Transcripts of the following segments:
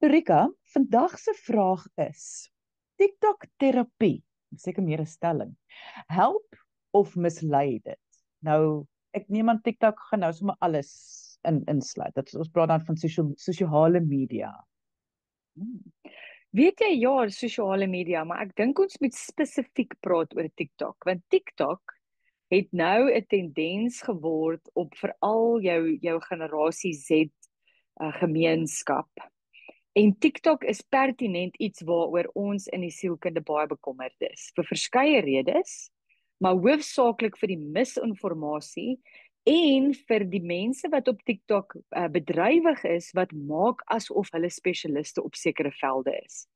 Rika, vandag se vraag is, TikTok-terapie, seker meer 'n stelling, help of mislei dit? Nou, ek neem aan TikTok gaan nou sommer alles insluit. Ons praat dan van sosiale media. Hmm. Weet jy, ja, sosiale media, maar ek dink ons moet spesifiek praat oor TikTok, want TikTok het nou 'n tendens geword op veral jou generasie Z gemeenskap. En TikTok is pertinent iets waaroor ons in die sielkunde baie bekommerd is, vir verskeie redes, maar hoofsaaklik vir die misinformasie en vir die mense wat op TikTok bedrywig is, wat maak asof hulle spesialiste op sekere velde is.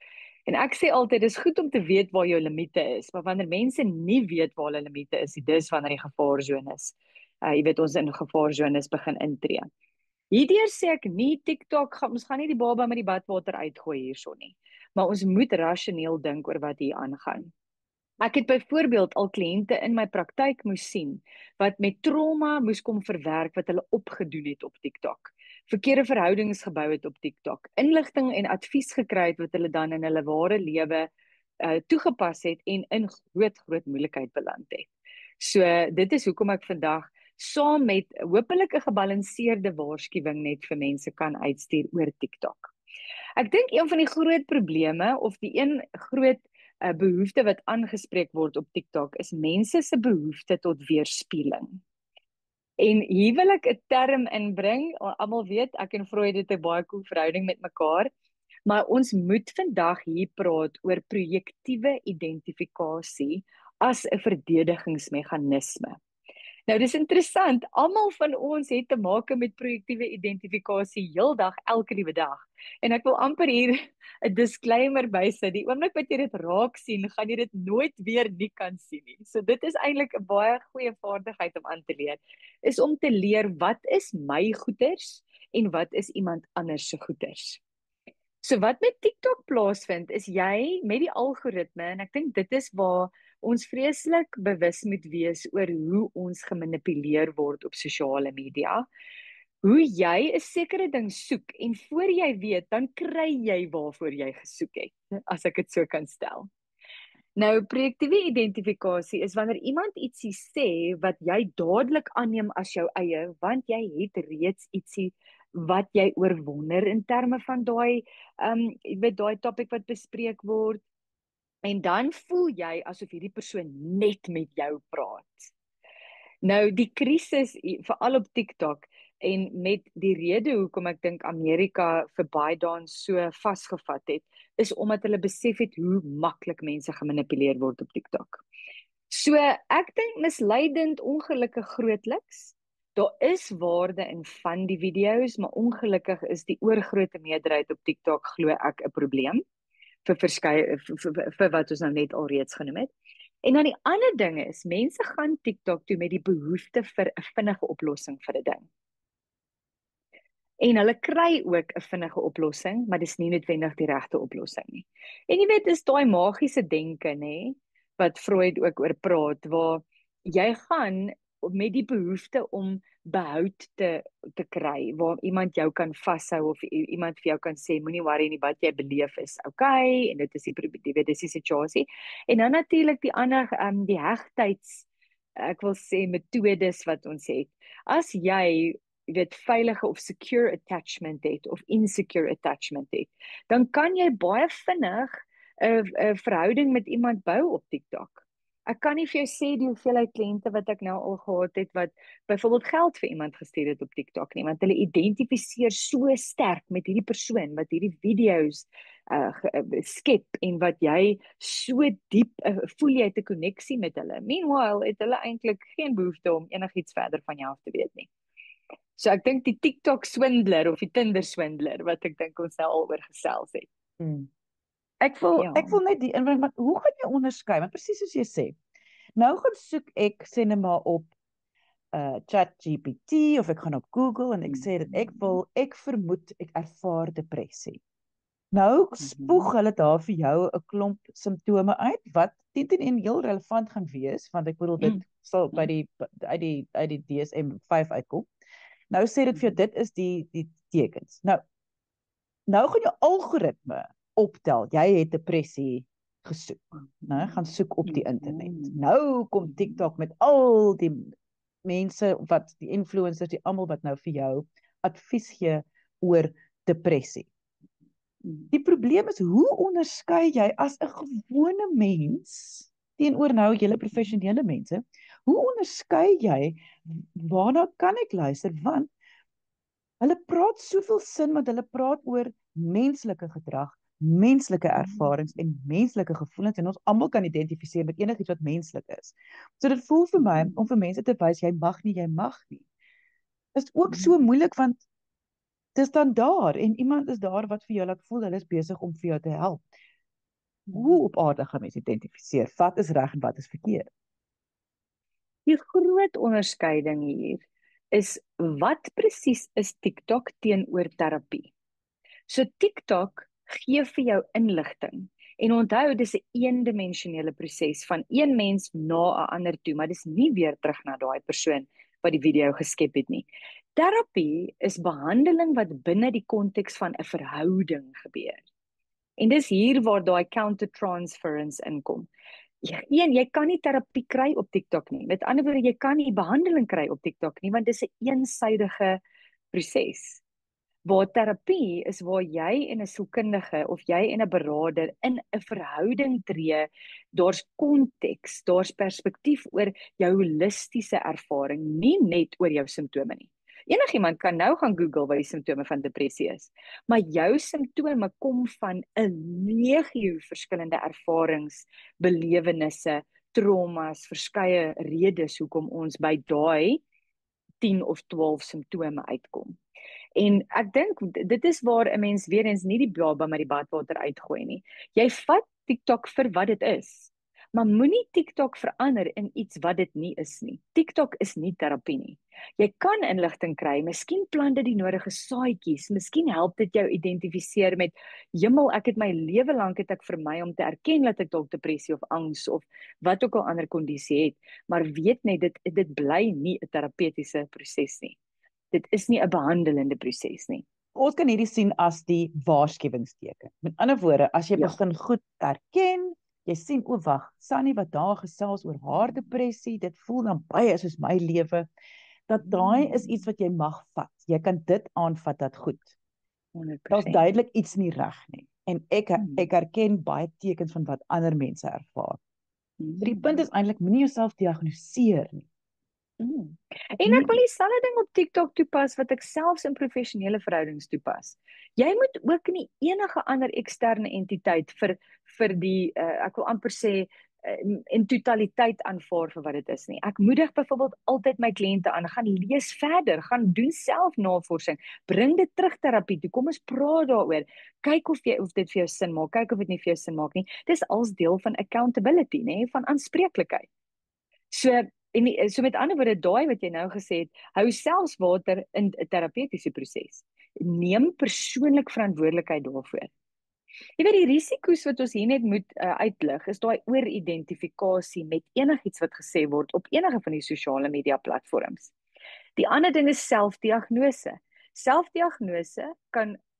En ek sê altyd, dis goed om te weet waar jou limite is, maar wanneer mense nie weet waar hulle limite is, dis wanneer die gevaarzones, jy weet, ons in gevaarzones begin intree. Hierdeur sê ek nie TikTok, ons gaan nie die baba met die badwater uitgooi hierso nie, maar ons moet rasioneel dink oor wat hier aangaan. Ek het byvoorbeeld al kliënte in my praktyk moes sien, wat met trauma moes kom verwerk, wat hulle opgedoen het op TikTok. Verkeerde verhoudings gebou het op TikTok. Inligting en advies gekry het, wat hulle dan in hulle ware lewe toegepas het en in groot moeilikheid beland het. So, dit is hoekom ek vandag saam met hopelik 'n gebalanseerde waarskuwing net vir mense kan uitstuur oor TikTok. Ek dink een van die groot probleme of die een groot behoefte wat aangespreek word op TikTok is mense se behoefte tot weerspieëling. En hier wil ek 'n term inbring. Almal weet ek en Freud het 'n baie cool verhouding met mekaar, maar ons moet vandag hier praat oor projektiewe identifikasie as 'n verdedigingsmeganisme. Nou, dis interessant, almal van ons het te make met projektiewe identifikasie heeldag, elke liewe dag. En ek wil amper hier 'n disclaimer bysit. Die oomblik wat jy dit raak sien, gaan jy dit nooit weer nie kan sien nie. So dit is eintlik 'n baie goeie vaardigheid om aan te leer, is om te leer wat is my goeders en wat is iemand anders se goeders. So wat met TikTok plaasvind, is jy met die algoritme, en ek dink dit is waar ons vreeslik bewus moet wees oor hoe ons gemanipuleer word op sosiale media. Hoe jy 'n sekere ding soek en voor jy weet, dan kry jy waarvoor jy gesoek het, as ek dit so kan stel. Nou, projektiewe identifikasie is wanneer iemand ietsie sê wat jy dadelik aanneem as jou eie, want jy het reeds ietsie wat jy oorwonder in terme van daai jy weet daai topik wat bespreek word. En dan voel jy asof hierdie persoon net met jou praat. Nou, die krisis, veral op TikTok, en met die rede hoekom ek dink Amerika vir ByteDance so vasgevat het, is omdat hulle besef het hoe maklik mense gemanipuleer word op TikTok. So, ek dink misleidend, ongelukkig grootliks. Daar is waarde in van die video's, maar ongelukkig is die oorgrote meerderheid op TikTok, glo ek, 'n probleem vir wat ons nou net alreeds genoem het. En dan die ander ding is, mense gaan TikTok toe met die behoefte vir 'n vinnige oplossing vir 'n ding. En hulle kry ook 'n vinnige oplossing, maar dis nie noodwendig die regte oplossing nie. En jy weet, dis daai magiese denke, nê, wat Freud ook oor praat, waar jy gaan met die behoefte om behoud te kry, waar iemand jou kan vashou of iemand vir jou kan sê, moenie worry nie, wat jy beleef is okay, en dit is die situasie. En dan natuurlik die ander, die hegtheids, ek wil sê, metodes wat ons het. As jy weet veilige of secure attachment het of insecure attachment het, dan kan jy baie vinnig 'n verhouding met iemand bou op TikTok. Ek kan nie vir jou sê die hoeveelheid kliënte wat ek nou al gehad het wat byvoorbeeld geld vir iemand gestuur het op TikTok nie, want hulle identifiseer so sterk met hierdie persoon wat hierdie video's skep en wat jy so diep voel jy het 'n koneksie met hulle. Meanwhile het hulle eintlik geen behoefte om enigiets verder van jou af te weet nie. So ek dink die TikTok swindler of die Tinder swindler wat ek dink ons nou al oor gesels het. Ek wil net die inbring, maar hoe gaan jy onderskei? Want presies soos jy sê, nou gaan soek ek sê net maar op ChatGPT of ek gaan op Google en ek sê dat ek vermoed ek ervaar depressie. Nou spoeg hulle daar vir jou 'n klomp simptome uit wat teen heel relevant gaan wees, want ek bedoel dit sal by uit die DSM-5 uitkom. Nou sê dit vir jou, dit is die tekens. Nou, Nou gaan jou algoritme optel, jy het depressie gesoek, né? Gaan soek op die internet. Nou kom TikTok met al die mense wat die influencers, die almal wat nou vir jou advies gee oor depressie. Die probleem is, hoe onderskei jy as 'n gewone mens teenoor nou julle professionele mense? Hoe onderskei jy waarna kan ek luister? Want hulle praat soveel sin, want hulle praat oor menslike gedrag, menslike ervarings en menslike gevoelens, en ons almal kan identifiseer met enigiets wat menslik is. So dit voel vir my om vir mense te wys jy mag nie. Is ook so moeilik, want dis dan daar en iemand is daar wat vir jou laat voel hulle is besig om vir jou te help. Hoe op aarde gaan mense identifiseer wat is reg en wat is verkeerd? Die groot onderskeiding hier is wat presies is TikTok teenoor terapie. So TikTok gee vir jou inligting. En onthou, dis 'n eendimensionele proses van een mens na 'n ander toe, maar dis nie weer terug na daai persoon wat die video geskep het nie. Terapie is behandeling wat binne die konteks van 'n verhouding gebeur. En dis hier waar daai countertransference inkom. Jy kan nie terapie kry op TikTok nie. Met ander woorde, jy kan nie behandeling kry op TikTok nie, want dis 'n eensydige proses. Waar terapie is waar jy en 'n sielkundige of jy en 'n beraader in 'n verhouding tree, daar's konteks, daar's perspektief oor jou holistiese ervaring, nie net oor jou simptome nie. Enigiemand kan nou gaan Google wat die simptome van depressie is, maar jou simptome kom van 'n legio verskillende ervarings, belewennisse, traumas, verskeie redes hoekom ons by daai 10 of 12 simptome uitkom. En ek dink dit is waar 'n mens weer eens nie die baba met die badwater uitgooi nie. Jy vat TikTok vir wat dit is, maar moenie TikTok verander in iets wat dit nie is nie. TikTok is nie terapie nie. Jy kan inligting kry, miskien plant dit die nodige saadjies, miskien help dit jou identifiseer met hemel, ek het my lewe lank het ek vermy om te erken dat ek dalk depressie of angs of wat ook al ander kondisie het, maar weet net dit bly nie 'n terapeutiese proses nie. Dit is nie 'n behandelende proses nie. Ons kan hierdie sien as die waarskuwingsteken. Met ander woorde, as jy begin goed erken, jy sien, o wag, Sunny wat daar gesels oor haar depressie, dit voel dan baie soos my lewe, dat daai is iets wat jy mag vat. Jy kan dit aanvat dat goed. 100%. Daar's duidelik iets nie reg nie. En ek erken baie tekens van wat ander mense ervaar. So die punt is eintlik moenie jouself diagnoseer nie. En ek wil dieselfde ding op TikTok toepas wat ek selfs in professionele verhoudings toepas. Jy moet ook nie enige ander eksterne entiteit vir die ek wil amper sê in totaliteit aanvaar vir wat dit is nie. Ek moedig byvoorbeeld altyd my kliënte aan, gaan lees verder, gaan doen selfnavorsing, bring dit terug terapie toe, kom ons praat daaroor, kyk of dit vir jou sin maak, kyk of dit nie vir jou sin maak nie. Dis als deel van accountability, nê, van aanspreeklikheid. So met ander woorde, daai wat jy nou gesê het, hou selfs water in 'n terapeutiese proses. Neem persoonlik verantwoordelikheid daarvoor. Jy weet, die risiko's wat ons hier net moet uitlig, is daai ooridentifikasie met enigiets wat gesê word op enige van die sosiale media platforms. Die ander ding is selfdiagnose. Selfdiagnose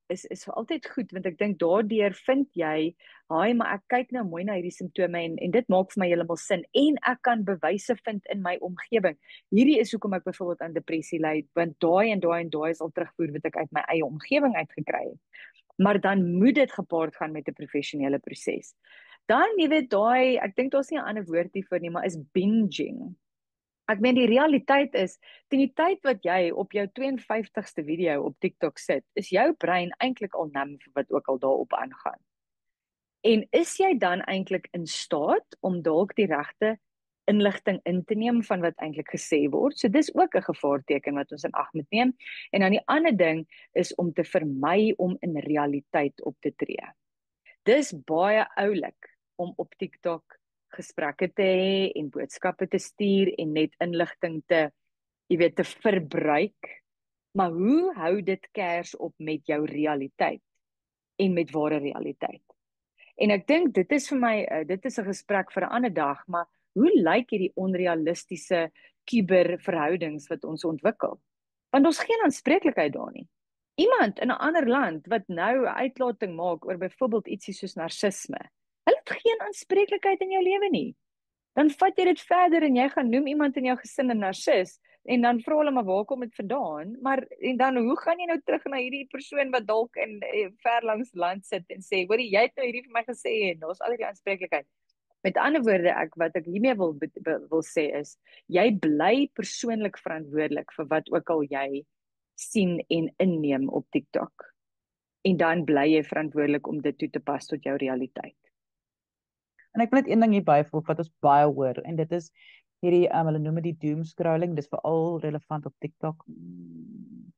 is vir altyd goed, want ek dink daardeur vind jy, maar ek kyk nou mooi na hierdie simptome en dit maak vir my heeltemal sin en ek kan bewyse vind in my omgewing. Hierdie is hoekom ek byvoorbeeld aan depressie ly, want daai en daai is al terugvoer wat ek uit my eie omgewing uitgekry het. Maar dan moet dit gepaard gaan met 'n professionele proses. Dan, jy weet, ek dink daar's nie 'n ander woord hiervoor nie, maar is binging. Ek meen die realiteit is, teen die tyd wat jy op jou 52ste video op TikTok sit, is jou brein eintlik al nam vir wat ook al daarop aangaan. En is jy dan eintlik in staat om dalk die regte inligting in te neem van wat eintlik gesê word? So dis ook 'n gevaarteken wat ons in ag moet neem. En dan die ander ding is om te vermy om in realiteit op te tree. Dis baie oulik om op TikTok gesprekke te hê en boodskappe te stuur en net inligting te verbruik. Maar hoe hou dit kers op met jou realiteit en met ware realiteit? En ek dink dit is vir my, dit is 'n gesprek vir 'n ander dag, maar hoe lyk hierdie onrealistiese kuberverhoudings wat ons ontwikkel? Want ons geen aanspreeklikheid daar nie. Iemand in 'n ander land wat nou 'n uitlating maak oor byvoorbeeld ietsie soos narcisme. Hulle het geen aanspreeklikheid in jou lewe nie. Dan vat jy dit verder en jy gaan noem iemand in jou gesin 'n narcis en dan vra hulle maar waar kom dit vandaan? Maar en dan hoe gaan jy nou terug na hierdie persoon wat dalk in ver langs land sit en sê, "Hoorie, jy het nou hierdie vir my gesê en daar's al hierdie aanspreeklikheid." Met ander woorde, wat ek hiermee wil sê is, jy bly persoonlik verantwoordelik vir wat ook al jy sien en inneem op TikTok. En dan bly jy verantwoordelik om dit toe te pas tot jou realiteit. En ek wil net een ding hier byvoeg wat ons baie hoor en dit is hierdie hulle noem dit die doom scrolling, dis veral relevant op TikTok.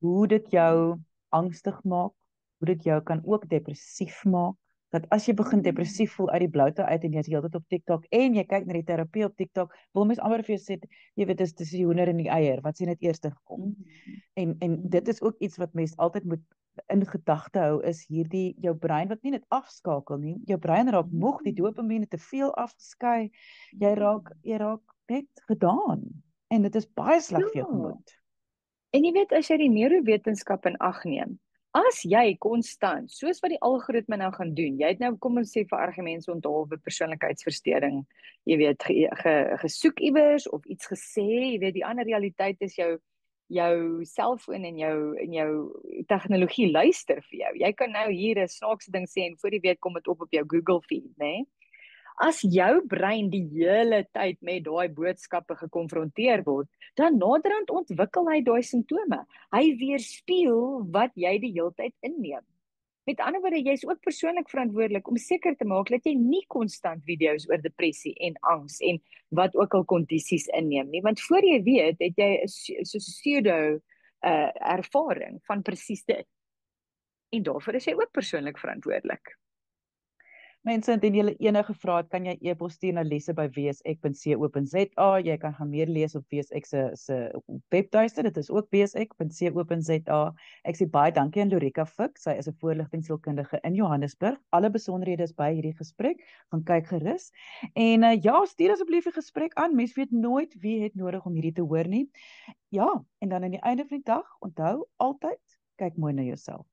Hoe dit jou angstig maak, hoe dit jou kan ook depressief maak. Dat as jy begin depressief voel uit die bloute uit en jy is heeltyd op TikTok en jy kyk na die terapie op TikTok, wil mens amper vir jou sê, jy weet, dis die hoender en die eier, wat sien dit eers gekom? En dit is ook iets wat mens altyd moet in gedagte hou, is hierdie jou brein wat nie net afskakel nie. Jou brein raak moeg, die dopamine te veel afgeskei. Jy raak net gedaan. En dit is baie sleg vir jou gemoed. En jy weet, as jy die neurowetenskap in ag neem, as jy konstant, soos wat die algoritme nou gaan doen, jy het nou, kom ons sê vir argumente onthaalwe persoonlikheidsversteuring, jy weet, gesoek iewers of iets gesê, jy weet, die ander realiteit is jou selfoon en jou tegnologie luister vir jou. Jy kan nou hier 'n snaakse ding sê en voor jy weet kom dit op jou Google feed, né? As jou brein die hele tyd met daai boodskappe gekonfronteer word, dan naderhand ontwikkel hy daai simptome. Hy weerspieël wat jy die hele tyd inneem. Met ander woorde, jy's ook persoonlik verantwoordelik om seker te maak dat jy nie konstant video's oor depressie en angs en wat ook al kondisies inneem nie, want voor jy weet, het jy 'n pseudo ervaring van presies dit. En daarvoor is jy ook persoonlik verantwoordelik. Mense, indien julle enige vrae het, kan jy e-pos stuur na lesse@wsek.co.za. Jy kan gaan meer lees op WSEK se webtuiste. Dit is ook wsek.co.za. Ek sê baie dankie aan Lorika Fik. Sy is 'n voorligtingsielkundige in Johannesburg. Alle besonderhede is by hierdie gesprek. Gaan kyk gerus. En ja, stuur asseblief die gesprek aan. Mens weet nooit wie het nodig om hierdie te hoor nie. Ja, en dan aan die einde van die dag, onthou altyd, kyk mooi na jouself.